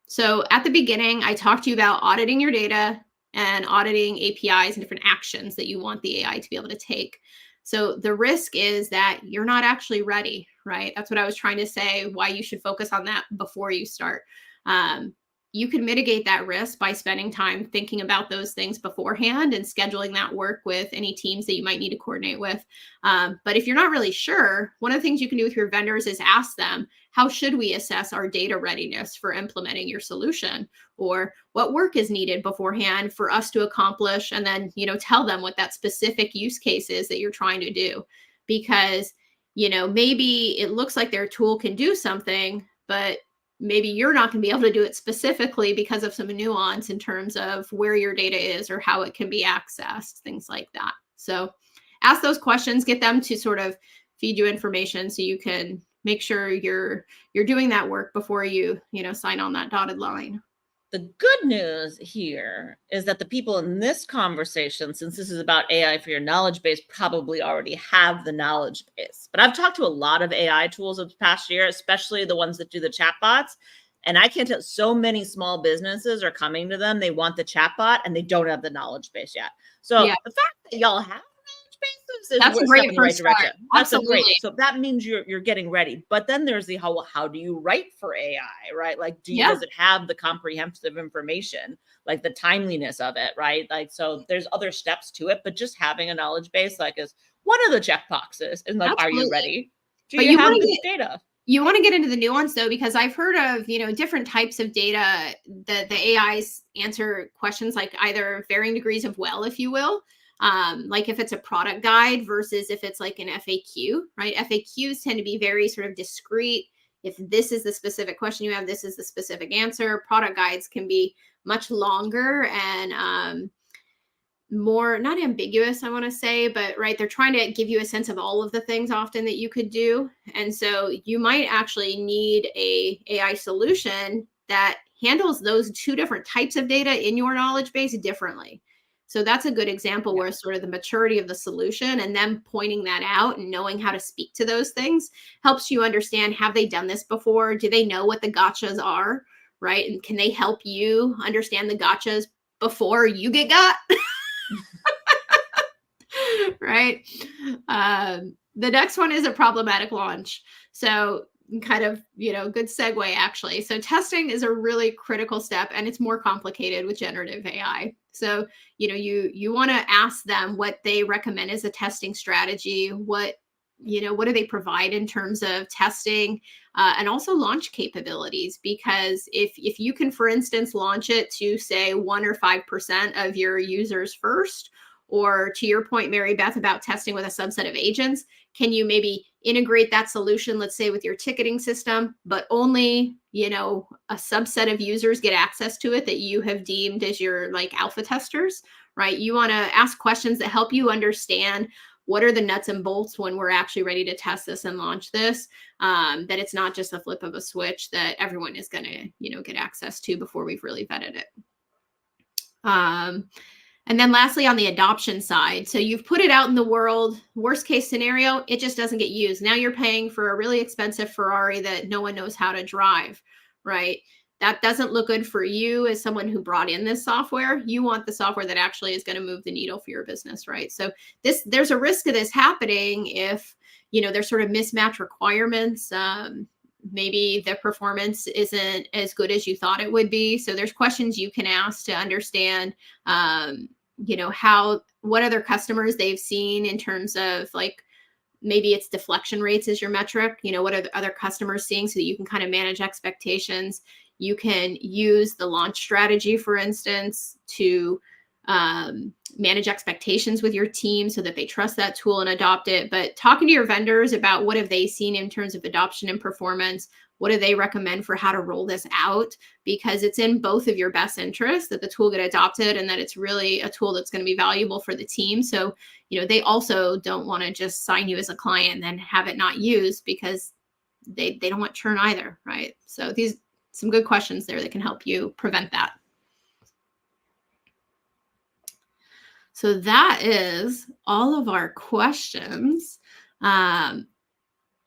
So at the beginning, I talked to you about auditing your data and auditing APIs and different actions that you want the AI to be able to take. So the risk is that you're not actually ready, right? That's what I was trying to say, why you should focus on that before you start. You can mitigate that risk by spending time thinking about those things beforehand and scheduling that work with any teams that you might need to coordinate with. But if you're not really sure, one of the things you can do with your vendors is ask them, how should we assess our data readiness for implementing your solution? Or what work is needed beforehand for us to accomplish? And then, tell them what that specific use case is that you're trying to do. Because, maybe it looks like their tool can do something, but maybe you're not going to be able to do it specifically because of some nuance in terms of where your data is or how it can be accessed, things like that. So ask those questions, get them to sort of feed you information so you can make sure you're doing that work before you sign on that dotted line. The good news here is that the people in this conversation, since this is about AI for your knowledge base, probably already have the knowledge base. But I've talked to a lot of AI tools of the past year, especially the ones that do the chatbots. And I can tell so many small businesses are coming to them. They want the chatbot and they don't have the knowledge base yet. So the fact that y'all have basis is that's a great first start. That's a great. So that means you're getting ready. But then there's the how do you write for AI, right? Like does it have the comprehensive information, like the timeliness of it, right? Like so there's other steps to it, but just having a knowledge base like is one of the checkboxes. And like, are you ready? Do you have the data? You want to get into the nuance though, because I've heard of, different types of data that the AIs answer questions like either varying degrees of well, if you will. Like if it's a product guide versus if it's like an FAQ, right? FAQs tend to be very sort of discrete. If this is the specific question you have, this is the specific answer. Product guides can be much longer and more, not ambiguous, I want to say, but right, they're trying to give you a sense of all of the things often that you could do. And so you might actually need a AI solution that handles those two different types of data in your knowledge base differently. So that's a good example where sort of the maturity of the solution and them pointing that out and knowing how to speak to those things helps you understand, have they done this before? Do they know what the gotchas are? Right? And can they help you understand the gotchas before you get got? Right. The next one is a problematic launch. So kind of, good segue actually. So testing is a really critical step, and it's more complicated with generative AI. So, you want to ask them what they recommend as a testing strategy, what do they provide in terms of testing, and also launch capabilities. Because if you can, for instance, launch it to say 1 or 5% of your users first, or to your point, Mary Beth, about testing with a subset of agents, can you maybe integrate that solution, let's say with your ticketing system, but only, a subset of users get access to it that you have deemed as your like alpha testers, right? You want to ask questions that help you understand what are the nuts and bolts when we're actually ready to test this and launch this, that it's not just a flip of a switch that everyone is going to, get access to before we've really vetted it. And then lastly, on the adoption side, so you've put it out in the world, worst case scenario, it just doesn't get used. Now you're paying for a really expensive Ferrari that no one knows how to drive, right? That doesn't look good for you as someone who brought in this software. You want the software that actually is going to move the needle for your business, right? So there's a risk of this happening if, there's sort of mismatch requirements. Maybe the performance isn't as good as you thought it would be. So there's questions you can ask to understand, what other customers they've seen in terms of like, maybe it's deflection rates is your metric, what are the other customers seeing, so that you can kind of manage expectations. You can use the launch strategy, for instance, to manage expectations with your team so that they trust that tool and adopt it. But talking to your vendors about what have they seen in terms of adoption and performance, what do they recommend for how to roll this out? Because it's in both of your best interests that the tool get adopted and that it's really a tool that's going to be valuable for the team. So, they also don't want to just sign you as a client and then have it not used, because they don't want churn either, right? So some good questions there that can help you prevent that. So that is all of our questions.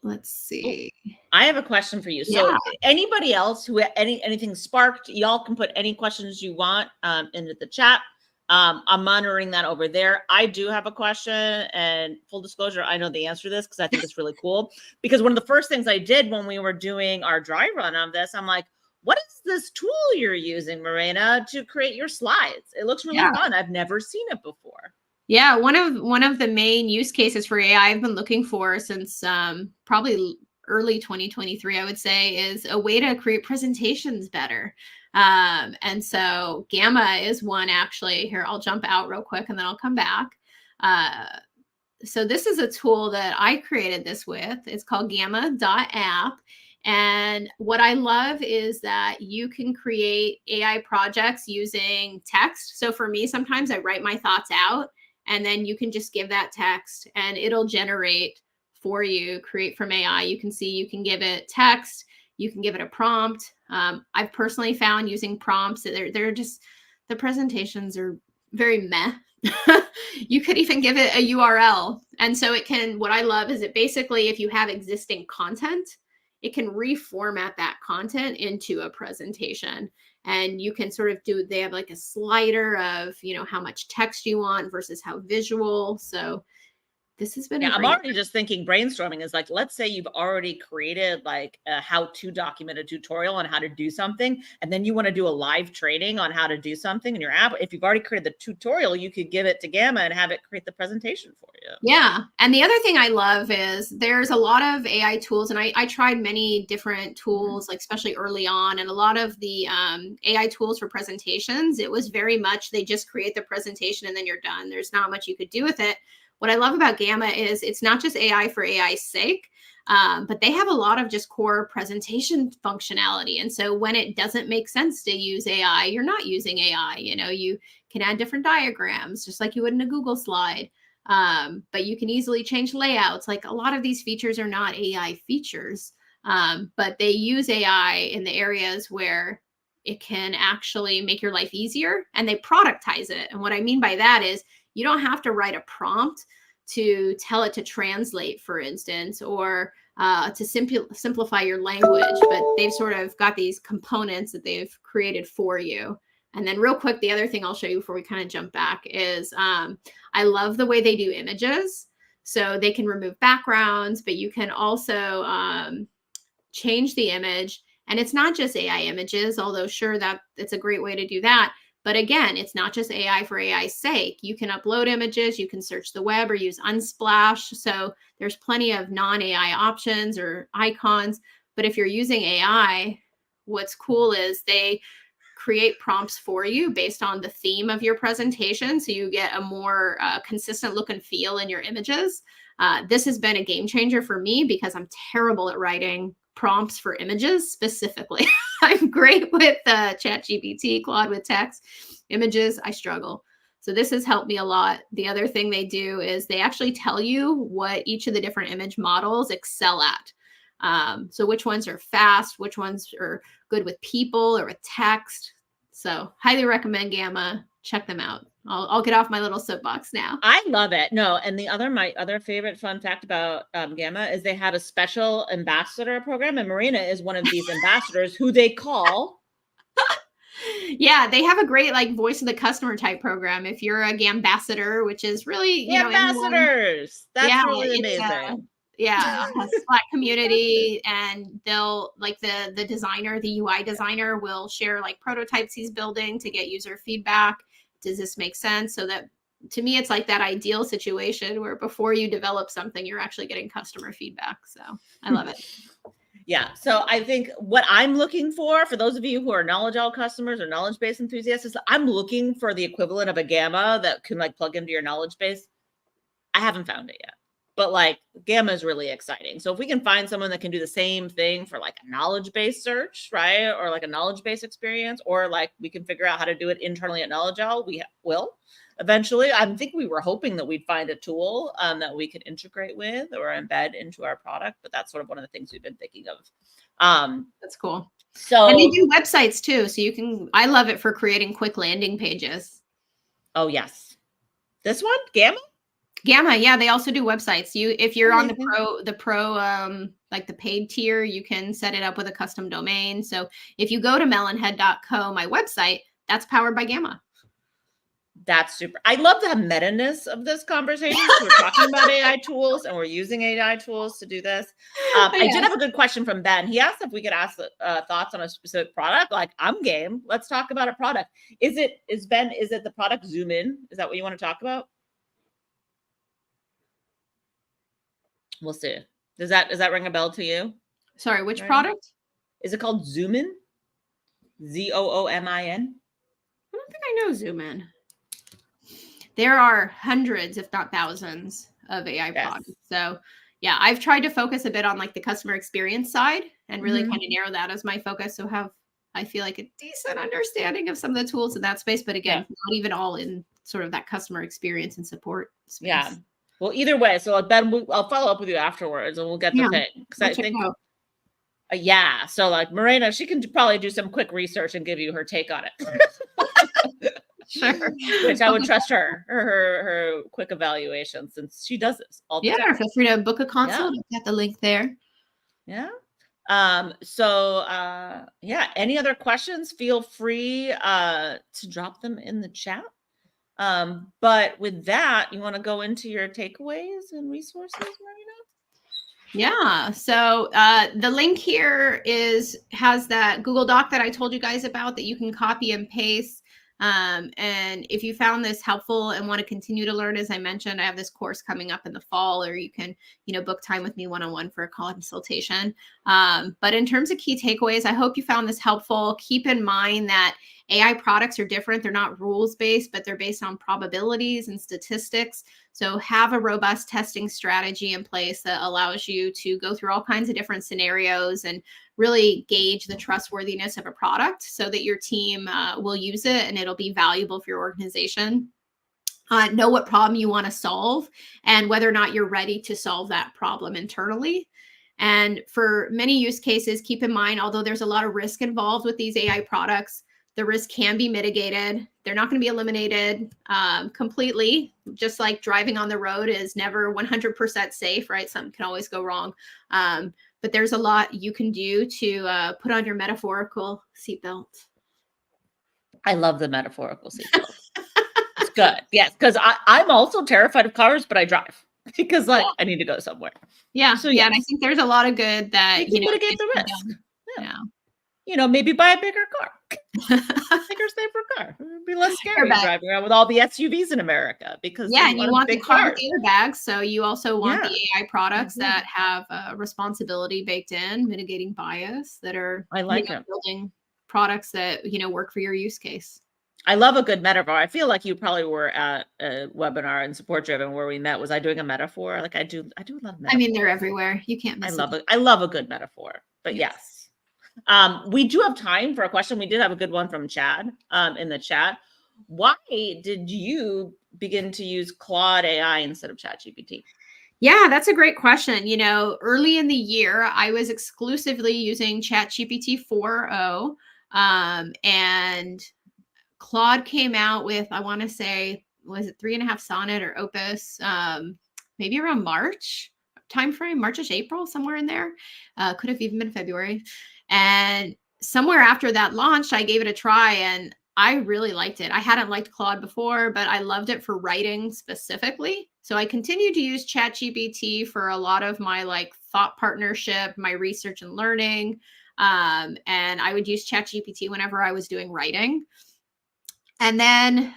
Let's see. I have a question for you. So anybody else who anything sparked, y'all can put any questions you want into the chat. I'm monitoring that over there. I do have a question, and full disclosure, I know the answer to this because I think it's really cool. Because one of the first things I did when we were doing our dry run on this, I'm like, what is this tool you're using, Morena, to create your slides? It looks really fun. I've never seen it before. Yeah, one of the main use cases for AI I've been looking for since probably early 2023, I would say, is a way to create presentations better. And so Gamma is one, actually. Here, I'll jump out real quick and then I'll come back. So this is a tool that I created this with. It's called Gamma.app. And what I love is that you can create AI projects using text. So for me, sometimes I write my thoughts out, and then you can just give that text and it'll generate for you, create from AI. You can see, you can give it text, you can give it a prompt. I've personally found using prompts that they're just, the presentations are very meh. You could even give it a URL. And so it can, what I love is it basically, if you have existing content, it can reformat that content into a presentation. And you can sort of they have like a slider of, how much text you want versus how visual. So this has been I'm already just thinking brainstorming is like, let's say you've already created like a how-to document, a tutorial on how to do something, and then you want to do a live training on how to do something in your app. If you've already created the tutorial, you could give it to Gamma and have it create the presentation for you. Yeah. And the other thing I love is there's a lot of AI tools, and I tried many different tools, like especially early on, and a lot of the AI tools for presentations, it was very much, they just create the presentation and then you're done. There's not much you could do with it. What I love about Gamma is it's not just AI for AI's sake, but they have a lot of just core presentation functionality. And so when it doesn't make sense to use AI, you're not using AI. You can add different diagrams, just like you would in a Google slide. But you can easily change layouts. Like a lot of these features are not AI features, but they use AI in the areas where it can actually make your life easier, and they productize it. And what I mean by that is you don't have to write a prompt to tell it to translate, for instance, or to simplify your language, but they've sort of got these components that they've created for you. And then real quick, the other thing I'll show you before we kind of jump back is I love the way they do images. So they can remove backgrounds, but you can also change the image. And it's not just AI images, although sure, that it's a great way to do that. But again, it's not just AI for AI's sake. You can upload images, you can search the web or use Unsplash. So there's plenty of non-AI options or icons. But if you're using AI, what's cool is they create prompts for you based on the theme of your presentation. So you get a more consistent look and feel in your images. This has been a game changer for me because I'm terrible at writing prompts for images specifically. I'm great with ChatGPT, Claude with text. Images, I struggle. So this has helped me a lot. The other thing they do is they actually tell you what each of the different image models excel at. So which ones are fast, which ones are good with people or with text. So highly recommend Gamma. Check them out. I'll get off my little soapbox now. I love it. No, and my other favorite fun fact about Gamma is they have a special ambassador program, and Marina is one of these ambassadors who they call. Yeah, they have a great like voice of the customer type program. If you're a Gambassador, which is really ambassadors. That's really amazing. A Slack community, and they'll like the designer, the UI designer will share like prototypes he's building to get user feedback. Does this make sense? So that to me, it's like that ideal situation where before you develop something, you're actually getting customer feedback. So I love it. Yeah. So I think what I'm looking for those of you who are knowledge all customers or knowledge base enthusiasts, is I'm looking for the equivalent of a Gamma that can like plug into your knowledge base. I haven't found it yet. But like Gamma is really exciting. So if we can find someone that can do the same thing for like a knowledge-based search, right? Or like a knowledge-based experience, or like we can figure out how to do it internally at Knowledge All, we will eventually. I think we were hoping that we'd find a tool that we could integrate with or embed into our product, but that's sort of one of the things we've been thinking of. That's cool. So and they do websites too. So you can, I love it for creating quick landing pages. Oh yes. This one, Gamma? Gamma, yeah, they also do websites. If you're on the pro like the paid tier, you can set it up with a custom domain. So if you go to melonhead.co, my website, that's powered by Gamma. That's super. I love the meta-ness of this conversation. We're talking about AI tools and we're using AI tools to do this. I did have a good question from Ben. He asked if we could ask thoughts on a specific product. Like, I'm game. Let's talk about a product. Is it the product Zoom In? Is that what you want to talk about? We'll see. Does that ring a bell to you? Sorry, which product? Is it called Zoomin? Zoomin? I don't think I know Zoomin. There are hundreds, if not thousands, of AI products. So yeah, I've tried to focus a bit on like the customer experience side and really kind of narrow that as my focus. So I feel like a decent understanding of some of the tools in that space, but again, not even all in sort of that customer experience and support space. Yeah. Well, either way, so Ben, I'll follow up with you afterwards, and we'll get the thing. Because I think, so like Marina, she can probably do some quick research and give you her take on it. Sure. Which I would trust her quick evaluation, since she does this all the time. Feel free to book a consult. I've got the link there. Yeah. Any other questions? Feel free to drop them in the chat. But with that, you want to go into your takeaways and resources, Marina? Yeah. So the link here has that Google Doc that I told you guys about that you can copy and paste. And if you found this helpful and want to continue to learn, as I mentioned, I have this course coming up in the fall, or you can, book time with me one-on-one for a consultation. But in terms of key takeaways, I hope you found this helpful. Keep in mind that AI products are different. They're not rules-based, but they're based on probabilities and statistics. So have a robust testing strategy in place that allows you to go through all kinds of different scenarios and really gauge the trustworthiness of a product so that your team will use it and it'll be valuable for your organization. Know what problem you want to solve and whether or not you're ready to solve that problem internally. And for many use cases, keep in mind, although there's a lot of risk involved with these AI products, the risk can be mitigated. They're not going to be eliminated completely, just like driving on the road is never 100% safe, right? Something can always go wrong. But there's a lot you can do to put on your metaphorical seatbelt. I love the metaphorical seatbelt. It's good. Yes, because I'm also terrified of cars, but I drive because like I need to go somewhere. Yeah. So yeah, and I think there's a lot of good that you can mitigate the risk. Yeah. You know, maybe buy a bigger car. Bigger, safer car. It'd be less scary driving around with all the SUVs in America because and you want the car with the airbags. So you also want the AI products that have responsibility baked in, mitigating bias, that are building products that work for your use case. I love a good metaphor. I feel like you probably were at a webinar in Support Driven where we met. Was I doing a metaphor? Like I do a lot of metaphors. I mean, they're everywhere. You can't miss it. I love a good metaphor. But yes. We do have time for a question. We did have a good one from Chad in the chat. Why did you begin to use Claude AI instead of ChatGPT? Yeah, that's a great question. Early in the year, I was exclusively using ChatGPT 4.0 and Claude came out with, I want to say, was it 3.5 Sonnet or Opus, maybe around March timeframe, Marchish, April, somewhere in there. Could have even been February. And somewhere after that launched, I gave it a try and I really liked it. I hadn't liked Claude before, but I loved it for writing specifically. So I continued to use ChatGPT for a lot of my like thought partnership, my research and learning. And I would use ChatGPT whenever I was doing writing. And then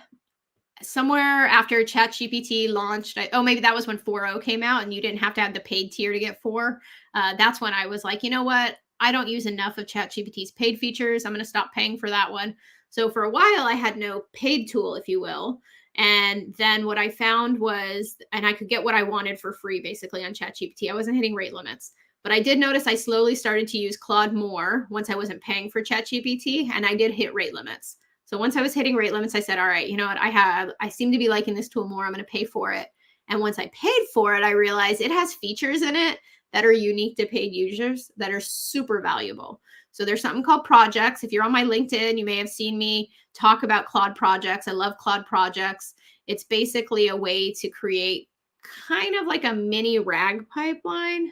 somewhere after ChatGPT launched, maybe that was when 4.0 came out and you didn't have to have the paid tier to get 4. That's when I was like, you know what? I don't use enough of ChatGPT's paid features. I'm going to stop paying for that one. So for a while, I had no paid tool, if you will. And then what I found was, and I could get what I wanted for free, basically on ChatGPT. I wasn't hitting rate limits. But I did notice I slowly started to use Claude more once I wasn't paying for ChatGPT, and I did hit rate limits. So once I was hitting rate limits, I said, all right, you know what? I seem to be liking this tool more. I'm going to pay for it. And once I paid for it, I realized it has features in it that are unique to paid users that are super valuable. So there's something called projects. If you're on my LinkedIn, you may have seen me talk about Claude projects. I love Claude projects. It's basically a way to create kind of like a mini RAG pipeline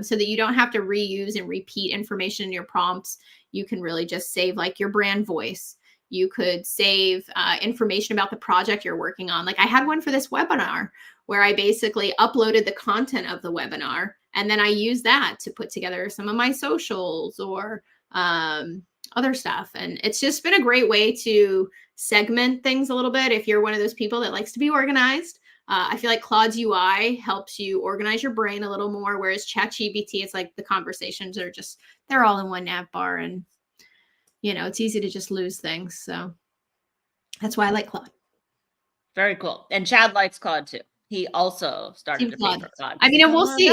so that you don't have to reuse and repeat information in your prompts. You can really just save like your brand voice. You could save information about the project you're working on. Like I had one for this webinar where I basically uploaded the content of the webinar and then I used that to put together some of my socials or other stuff. And it's just been a great way to segment things a little bit. If you're one of those people that likes to be organized, I feel like Claude's UI helps you organize your brain a little more, whereas ChatGPT, it's like the conversations are just, they're all in one nav bar and it's easy to just lose things. So that's why I like Claude. Very cool. And Chad likes Claude too. He also started to pay for Claude. I mean, and we'll see.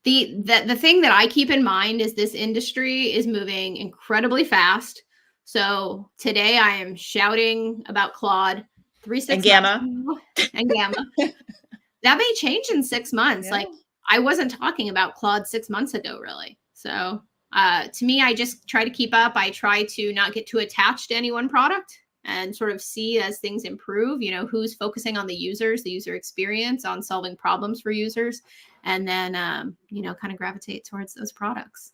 The thing that I keep in mind is this industry is moving incredibly fast. So today I am shouting about Claude 3-6 and Gamma. And Gamma. That may change in 6 months. Yeah. Like I wasn't talking about Claude 6 months ago, really. So to me, I just try to keep up. I try to not get too attached to any one product and sort of see as things improve, who's focusing on the users, the user experience, on solving problems for users, and then, kind of gravitate towards those products.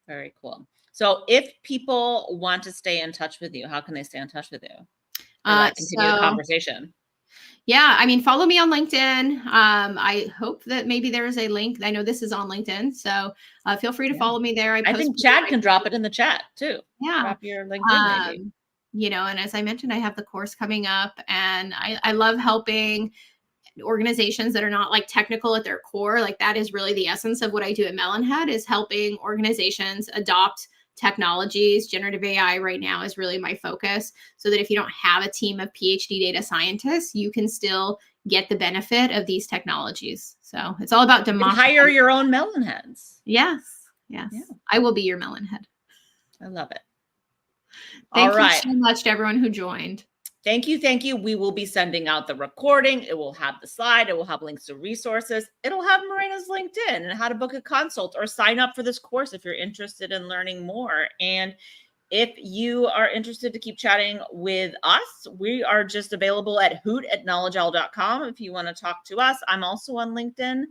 Very cool. So if people want to stay in touch with you, how can they stay in touch with you? Continue the conversation. Yeah, I mean, follow me on LinkedIn. I hope that maybe there is a link. I know this is on LinkedIn, so feel free to follow me there. I think Chad can drop it in the chat too. Yeah, drop your LinkedIn maybe. And as I mentioned, I have the course coming up, and I love helping organizations that are not like technical at their core. Like that is really the essence of what I do at Melonhead, is helping organizations adopt technologies. Generative AI right now is really my focus, so that if you don't have a team of PhD data scientists, you can still get the benefit of these technologies. So it's all about democratizing. Hire your own Melonheads. Yes. Yes. Yeah. I will be your melon head. I love it. Thank All you right. so much to everyone who joined. Thank you. Thank you. We will be sending out the recording. It will have the slide. It will have links to resources. It'll have Morena's LinkedIn and how to book a consult or sign up for this course if you're interested in learning more. And if you are interested to keep chatting with us, we are just available at hoot@knowledgeowl.com if you want to talk to us. I'm also on LinkedIn.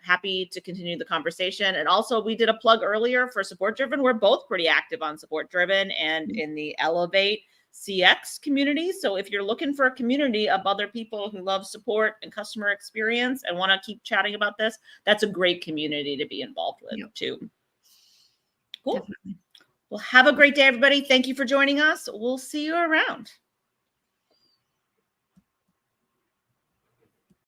Happy to continue the conversation. And also, we did a plug earlier for Support Driven. We're both pretty active on Support Driven and in the Elevate CX community. So if you're looking for a community of other people who love support and customer experience and want to keep chatting about this, that's a great community to be involved with too. Cool. Definitely. Well, have a great day, everybody. Thank you for joining us. We'll see you around.